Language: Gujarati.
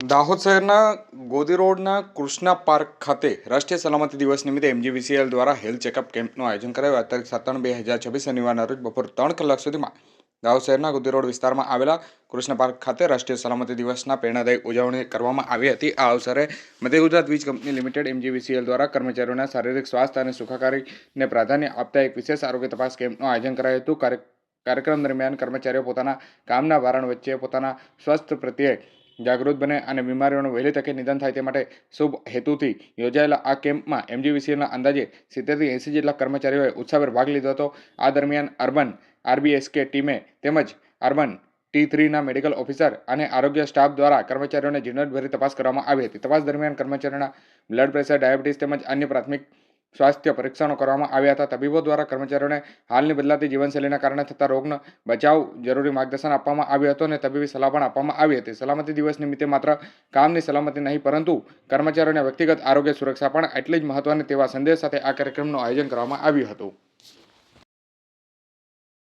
દાહોદ શહેરના ગોદી રોડના કૃષ્ણા પાર્ક ખાતે રાષ્ટ્રીય સલામતી દિવસ નિમિત્તે MGVCL દ્વારા હેલ્થ ચેકઅપ કેમ્પનું આયોજન કરાયું. તારીખ 7/3/2026 શનિવારના રોજ બપોર 3 કલાક સુધીમાં દાહોદ શહેરના ગોદી રોડ વિસ્તારમાં આવેલા કૃષ્ણ પાર્ક ખાતે રાષ્ટ્રીય સલામતી દિવસના પ્રેરણાદાયી ઉજવણી કરવામાં આવી હતી. આ અવસરે મધ્ય ગુજરાત વીજ કંપની લિમિટેડ MGVCL દ્વારા કર્મચારીઓના શારીરિક સ્વાસ્થ્ય અને સુખાકારીને પ્રાધાન્ય આપતા એક વિશેષ આરોગ્ય તપાસ કેમ્પનું આયોજન કરાયું હતું. કાર્યક્રમ દરમિયાન કર્મચારીઓ પોતાના કામના ભારણ વચ્ચે પોતાના સ્વાસ્થ્ય પ્રત્યે જાગૃત બને અને બીમારીઓનું વહેલી તકે નિદાન થાય તે માટે શુભ હેતુથી યોજાયેલા આ કેમ્પમાં MGVCLના અંદાજે 70 થી 80 જેટલા કર્મચારીઓએ ઉત્સાહભેર ભાગ લીધો હતો. આ દરમિયાન અર્બન RBSK ટીમે તેમજ અર્બન T3ના મેડિકલ ઓફિસર અને આરોગ્ય સ્ટાફ દ્વારા કર્મચારીઓને ઝીણવટભરી તપાસ કરવામાં આવી હતી. તપાસ દરમિયાન કર્મચારીઓના બ્લડ પ્રેશર, ડાયાબિટીસ તેમજ અન્ય પ્રાથમિક સ્વાસ્થ્ય પરીક્ષણો કરવામાં આવ્યા હતા. તબીબો દ્વારા કર્મચારીઓને હાલની બદલાતી જીવનશૈલીના કારણે થતા રોગનો બચાવ જરૂરી માર્ગદર્શન આપવામાં આવ્યું હતું અને તબીબી સલાહ પણ આપવામાં આવી હતી. સલામતી દિવસ નિમિત્તે માત્ર કામની સલામતી નહીં પરંતુ કર્મચારીઓને વ્યક્તિગત આરોગ્ય સુરક્ષા પણ એટલી જ મહત્વની તેવા સંદેશ સાથે આ કાર્યક્રમનું આયોજન કરવામાં આવ્યું હતું.